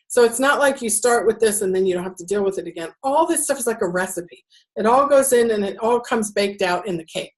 So it's not like you start with this and then you don't have to deal with it again. All this stuff is like a recipe. It all goes in and it all comes baked out in the cake.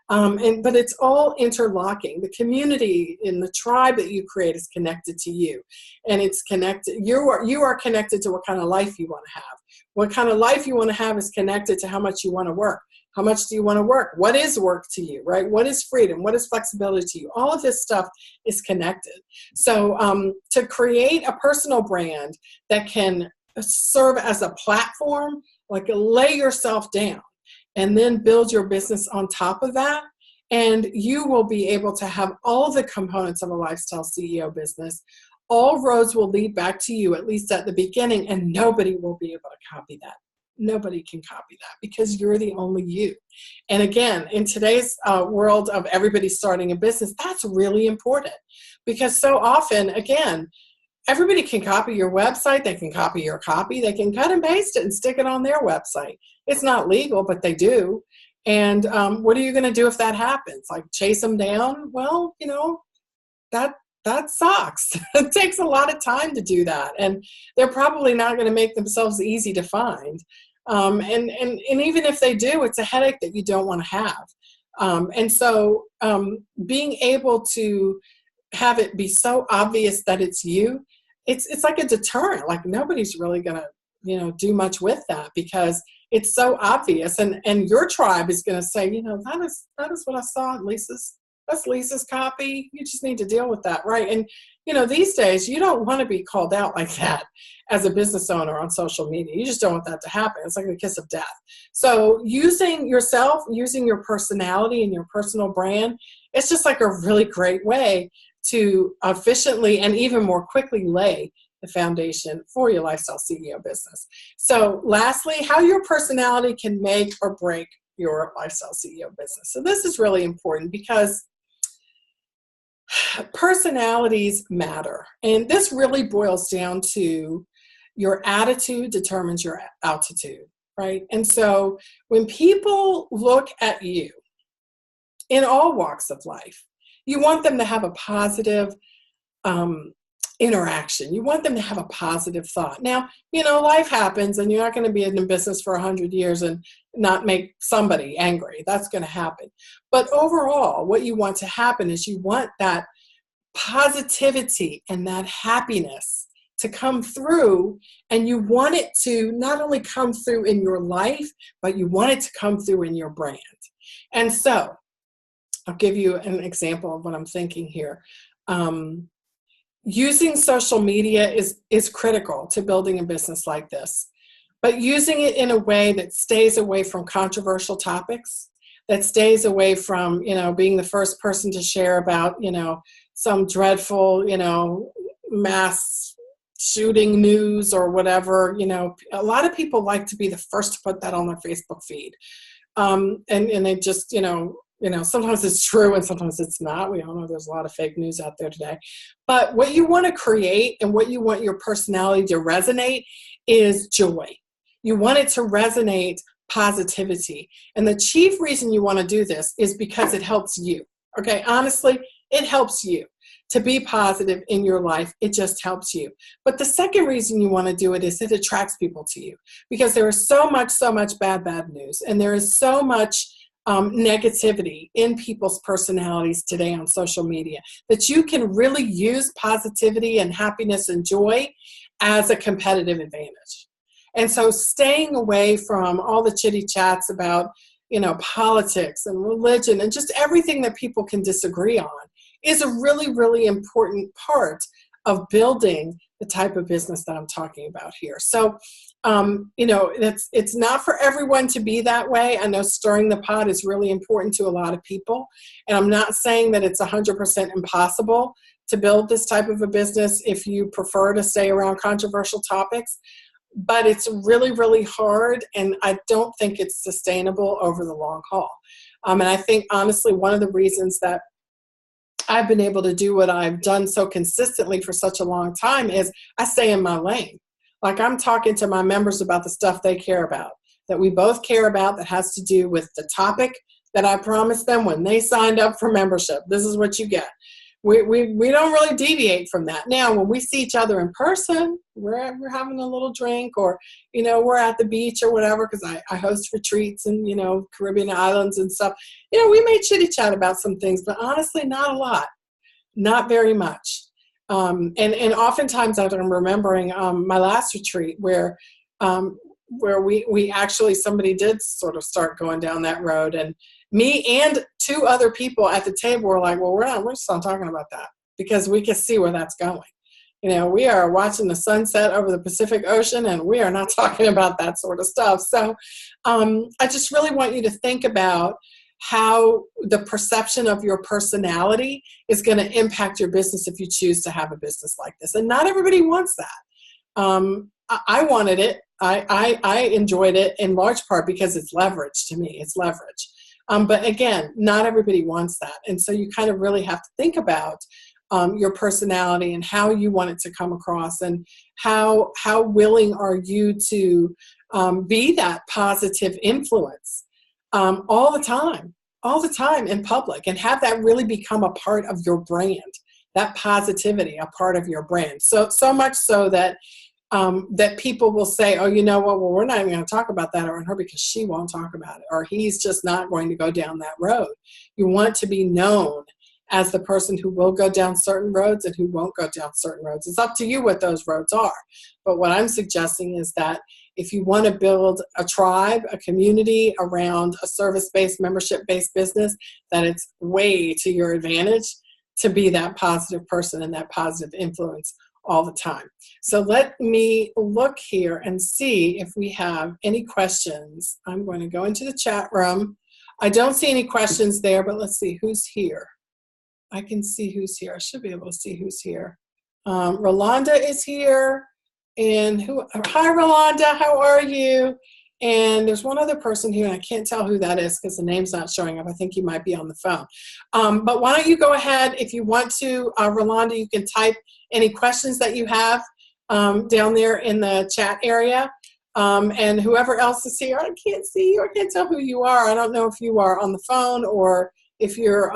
But it's all interlocking. The community in the tribe that you create is connected to you. And it's connected. You are connected to what kind of life you want to have. What kind of life you want to have is connected to how much you want to work. How much do you want to work? What is work to you, right? What is freedom? What is flexibility to you? All of this stuff is connected. So to create a personal brand that can serve as a platform, like, lay yourself down and then build your business on top of that, and you will be able to have all the components of a lifestyle CEO business. All roads will lead back to you, at least at the beginning, and nobody will be able to copy that. Nobody can copy that, because you're the only you. And again, in today's world of everybody starting a business, that's really important, because so often, again, everybody can copy your website. They can copy your copy. They can cut and paste it and stick it on their website. It's not legal, but they do. And what are you going to do if that happens? Like, chase them down? Well, that sucks. It takes a lot of time to do that. And they're probably not going to make themselves easy to find. And even if they do, it's a headache that you don't want to have. And so being able to have it be so obvious that it's you, it's like a deterrent. Like, nobody's really going to, do much with that, because it's so obvious. And your tribe is going to say, that is what I saw in that's Lisa's copy. You just need to deal with that, right? And, these days, you don't want to be called out like that as a business owner on social media. You just don't want that to happen. It's like the kiss of death. So using yourself, using your personality and your personal brand, it's just like a really great way to efficiently and even more quickly lay the foundation for your lifestyle CEO business. So lastly, how your personality can make or break your lifestyle CEO business. So this is really important, because personalities matter. And this really boils down to your attitude determines your altitude, right? And so when people look at you in all walks of life, you want them to have a positive interaction. You want them to have a positive thought. Now, life happens, and you're not going to be in the business for 100 years and not make somebody angry. That's going to happen. But overall, what you want to happen is you want that positivity and that happiness to come through, and you want it to not only come through in your life, but you want it to come through in your brand. And so I'll give you an example of what I'm thinking here. using social media is critical to building a business like this, but using it in a way that stays away from controversial topics, that stays away from, being the first person to share about, some dreadful, mass shooting news or whatever. A lot of people like to be the first to put that on their Facebook feed. And they just, sometimes it's true and sometimes it's not. We all know there's a lot of fake news out there today. But what you want to create and what you want your personality to resonate is joy. You want it to resonate positivity. And the chief reason you want to do this is because it helps you. Okay, honestly, it helps you to be positive in your life. It just helps you. But the second reason you want to do it is it attracts people to you, because there is so much bad news, and there is so much negativity in people's personalities today on social media, that you can really use positivity and happiness and joy as a competitive advantage. And so staying away from all the chitty chats about, politics and religion and just everything that people can disagree on is a really, really important part of building the type of business that I'm talking about here. So, it's not for everyone to be that way. I know stirring the pot is really important to a lot of people. And I'm not saying that it's 100% impossible to build this type of a business if you prefer to stay around controversial topics. But it's really, really hard, and I don't think it's sustainable over the long haul. And I think, honestly, one of the reasons that I've been able to do what I've done so consistently for such a long time is I stay in my lane. Like, I'm talking to my members about the stuff they care about, that we both care about, that has to do with the topic that I promised them when they signed up for membership. This is what you get. We don't really deviate from that. Now, when we see each other in person, we're having a little drink, or, we're at the beach or whatever, because I host retreats in, Caribbean islands and stuff. We may chitty chat about some things, but honestly, not a lot, not very much. And oftentimes I'm remembering my last retreat where we actually, somebody did sort of start going down that road, and me and two other people at the table were like, well, we're just not talking about that, because we can see where that's going. We are watching the sunset over the Pacific Ocean, and we are not talking about that sort of stuff. So I just really want you to think about how the perception of your personality is going to impact your business if you choose to have a business like this. And not everybody wants that. I wanted it. I enjoyed it in large part because it's leverage to me. It's leverage. But again, not everybody wants that. And so you kind of really have to think about your personality and how you want it to come across, and how willing are you to be that positive influence all the time in public, and have that really become a part of your brand, that positivity, a part of your brand. So much so that that people will say, oh, you know what, well, we're not even going to talk about that on her because she won't talk about it, or he's just not going to go down that road. You want to be known as the person who will go down certain roads and who won't go down certain roads. It's up to you what those roads are. But what I'm suggesting is that if you want to build a tribe, a community around a service-based, membership-based business, that it's way to your advantage to be that positive person and that positive influence all the time. So let me look here and see if we have any questions. I'm going to go into the chat room. I don't see any questions there, but let's see who's here. I can see who's here. I should be able to see who's here. Rolanda is here. And hi, Rolanda, how are you? And there's one other person here, and I can't tell who that is because the name's not showing up. I think you might be on the phone. But why don't you go ahead, if you want to, Rolanda, you can type any questions that you have down there in the chat area. And whoever else is here, I can't see you. I can't tell who you are. I don't know if you are on the phone or if you're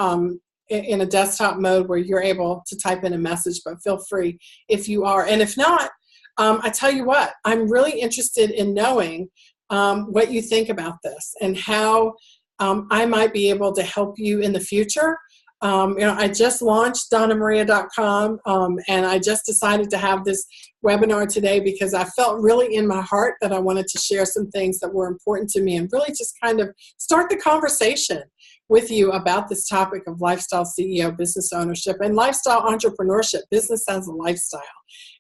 in a desktop mode where you're able to type in a message, but feel free if you are. And if not, I tell you what, I'm really interested in knowing what you think about this and how I might be able to help you in the future. I just launched DonnaMaria.com, and I just decided to have this webinar today because I felt really in my heart that I wanted to share some things that were important to me and really just kind of start the conversation with you about this topic of lifestyle CEO, business ownership, and lifestyle entrepreneurship, business as a lifestyle.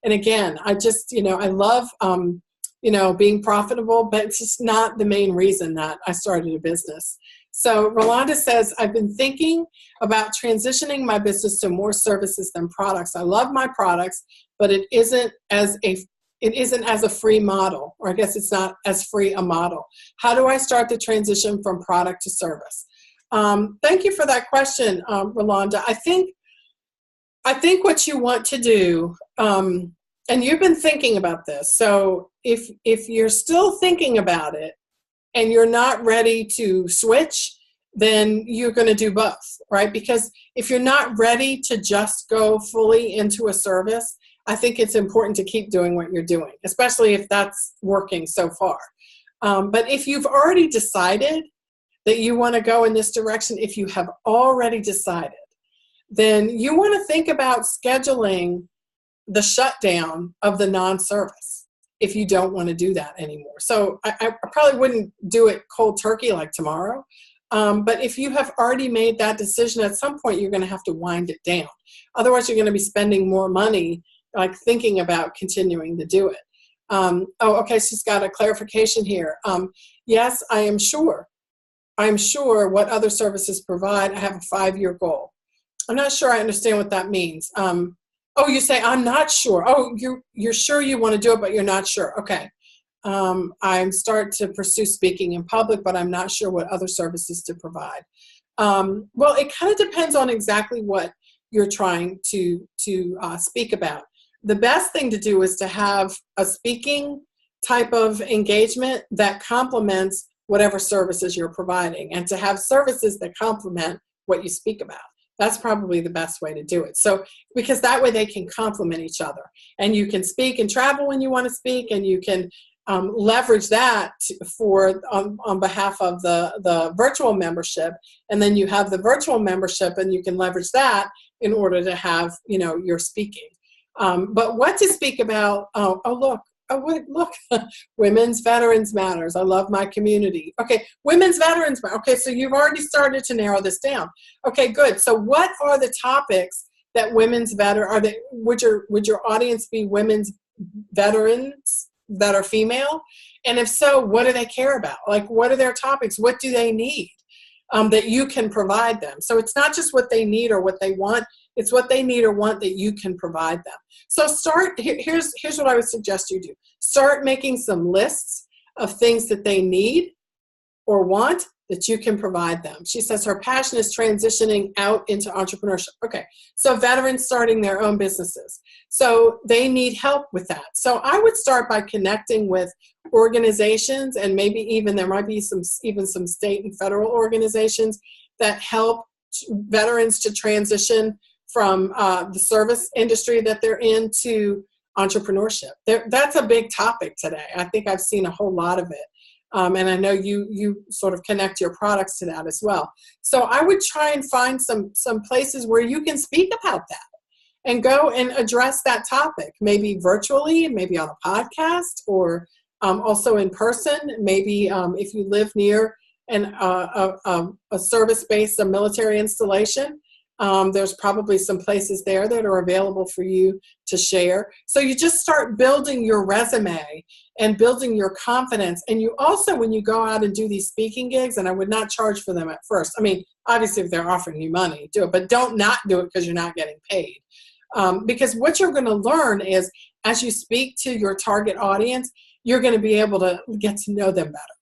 And again, I just, I love, being profitable, but it's just not the main reason that I started a business. So Rolanda says, I've been thinking about transitioning my business to more services than products. I love my products, but it isn't as a free model, or I guess it's not as free a model. How do I start the transition from product to service? Thank you for that question, Rolanda. I think what you want to do, and you've been thinking about this, so if you're still thinking about it, and you're not ready to switch, then you're going to do both, right? Because if you're not ready to just go fully into a service, I think it's important to keep doing what you're doing, especially if that's working so far. But if you've already decided that you want to go in this direction, if you have already decided, then you want to think about scheduling the shutdown of the non-service if you don't want to do that anymore. So I probably wouldn't do it cold turkey like tomorrow. But if you have already made that decision, at some point you're going to have to wind it down. Otherwise, you're going to be spending more money like thinking about continuing to do it. Okay, she's got a clarification here. Yes, I am sure. I'm sure what other services provide. I have a 5-year goal. I'm not sure I understand what that means. You say, I'm not sure. Oh, you're sure you want to do it, but you're not sure. Okay. I'm starting to pursue speaking in public, but I'm not sure what other services to provide. Well, it kind of depends on exactly what you're trying to speak about. The best thing to do is to have a speaking type of engagement that complements whatever services you're providing, and to have services that complement what you speak about. That's probably the best way to do it. So, because that way they can complement each other, and you can speak and travel when you want to speak, and you can leverage that on behalf of the virtual membership, and then you have the virtual membership, and you can leverage that in order to have your speaking. But what to speak about? Look, Women's Veterans Matters. I love my community. Okay, Women's Veterans. Okay, so you've already started to narrow this down. Okay, good. So what are the topics that women's veterans, would your audience be women's veterans that are female? And if so, what do they care about? Like, what are their topics? What do they need that you can provide them? So it's not just what they need or what they want. It's what they need or want that you can provide them. So here's what I would suggest you do. Start making some lists of things that they need or want that you can provide them. She says her passion is transitioning out into entrepreneurship. Okay, so veterans starting their own businesses. So they need help with that. So I would start by connecting with organizations, and maybe even there might be some state and federal organizations that help veterans to transition from the service industry that they're in to entrepreneurship. That's a big topic today. I think I've seen a whole lot of it. And I know you sort of connect your products to that as well. So I would try and find some places where you can speak about that and go and address that topic, maybe virtually, maybe on a podcast, or also in person. Maybe if you live near a service base, a military installation, there's probably some places there that are available for you to share. So you just start building your resume and building your confidence. And you also, when you go out and do these speaking gigs, and I would not charge for them at first. I mean, obviously if they're offering you money, do it, but don't not do it because you're not getting paid. Because what you're going to learn is, as you speak to your target audience, you're going to be able to get to know them better.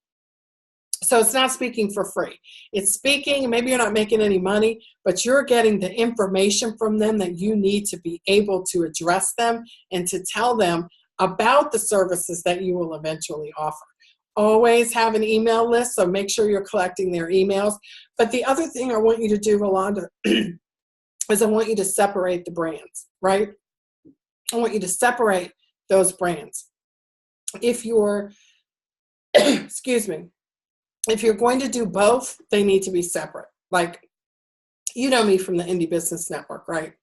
So it's not speaking for free. It's speaking, maybe you're not making any money, but you're getting the information from them that you need to be able to address them and to tell them about the services that you will eventually offer. Always have an email list, so make sure you're collecting their emails. But the other thing I want you to do, Rolanda, is I want you to separate the brands, right? I want you to separate those brands. If you're, excuse me, if you're going to do both, they need to be separate. Like, you know me from the Indie Business Network, right?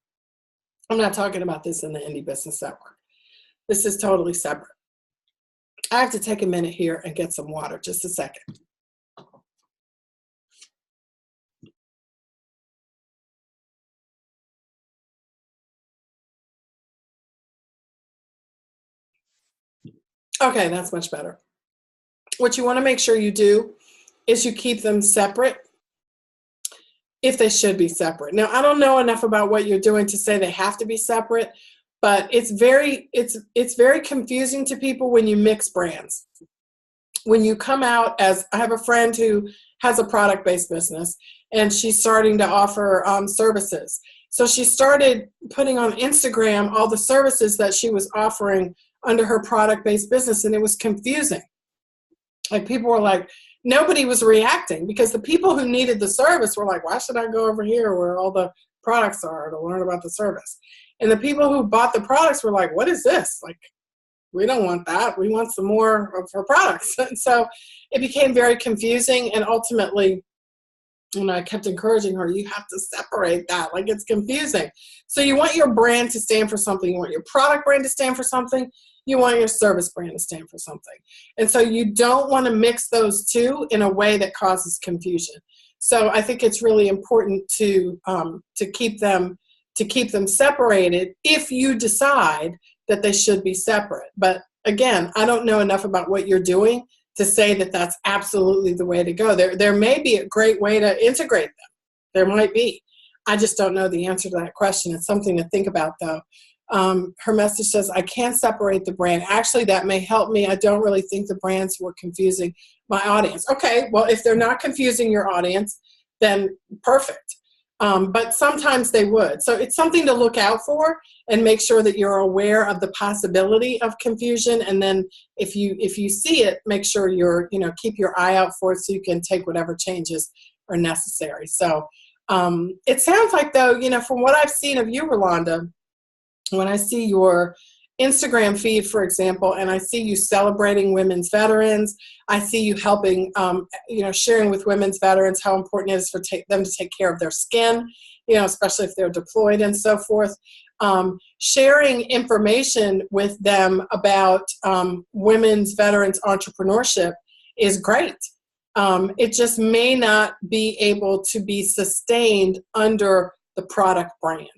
I'm not talking about this in the Indie Business Network. This is totally separate. I have to take a minute here and get some water. Just a second. Okay, that's much better. What you want to make sure you do is you keep them separate if they should be separate. Now, I don't know enough about what you're doing to say they have to be separate, but it's very confusing to people when you mix brands. When you come out as, I have a friend who has a product-based business, and she's starting to offer services. So she started putting on Instagram all the services that she was offering under her product-based business, and it was confusing. Like, people were like, nobody was reacting because the people who needed the service were like, why should I go over here where all the products are to learn about the service? And the people who bought the products were like, what is this? Like, we don't want that. We want some more of her products. And so it became very confusing. And ultimately, I kept encouraging her, you have to separate that. Like, it's confusing. So you want your brand to stand for something. You want your product brand to stand for something. You want your service brand to stand for something. And so you don't want to mix those two in a way that causes confusion. So I think it's really important to keep them separated if you decide that they should be separate. But again, I don't know enough about what you're doing to say that that's absolutely the way to go. There may be a great way to integrate them. There might be. I just don't know the answer to that question. It's something to think about, though. Her message says, I can't separate the brand. Actually, that may help me. I don't really think the brands were confusing my audience. Okay, well, if they're not confusing your audience, then perfect. But sometimes they would. So it's something to look out for and make sure that you're aware of the possibility of confusion. And then if you see it, make sure keep your eye out for it so you can take whatever changes are necessary. So it sounds like, though, from what I've seen of you, Rolanda, when I see your Instagram feed, for example, and I see you celebrating women's veterans, I see you helping, sharing with women's veterans how important it is for them to take care of their skin, especially if they're deployed and so forth. Sharing information with them about women's veterans entrepreneurship is great. It just may not be able to be sustained under the product brand.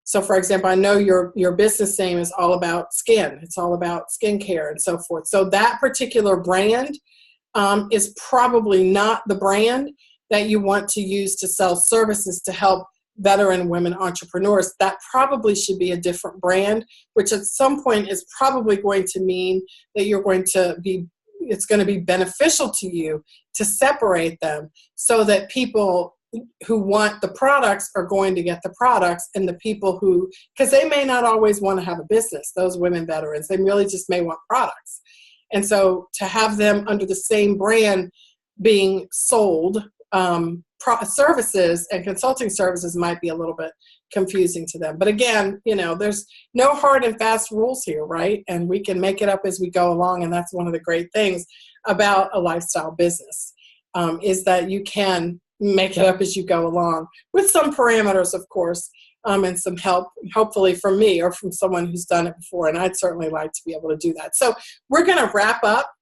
So, for example, I know your business name is all about skin. It's all about skincare and so forth. So that particular brand is probably not the brand that you want to use to sell services to help veteran women entrepreneurs. That probably should be a different brand, which at some point is probably going to mean that it's going to be beneficial to you to separate them so that people who want the products are going to get the products, and the people because they may not always want to have a business, those women veterans, they really just may want products. And so to have them under the same brand being sold, services and consulting services might be a little bit confusing to them. But again, there's no hard and fast rules here, right? And we can make it up as we go along. And that's one of the great things about a lifestyle business, is that you can make it up as you go along with some parameters, of course, and some help, hopefully from me or from someone who's done it before. And I'd certainly like to be able to do that. So we're going to wrap up.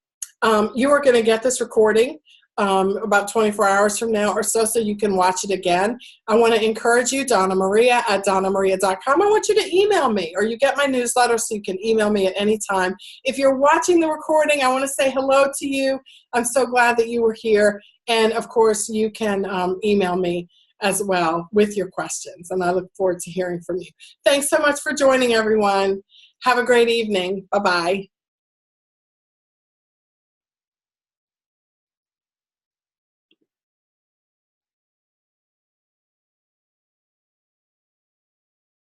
You are going to get this recording about 24 hours from now or so you can watch it again. I want to encourage you, Donna Maria at DonnaMaria.com. I want you to email me, or you get my newsletter so you can email me at any time. If you're watching the recording, I want to say hello to you. I'm so glad that you were here. And of course, you can email me as well with your questions. And I look forward to hearing from you. Thanks so much for joining, everyone. Have a great evening. Bye-bye.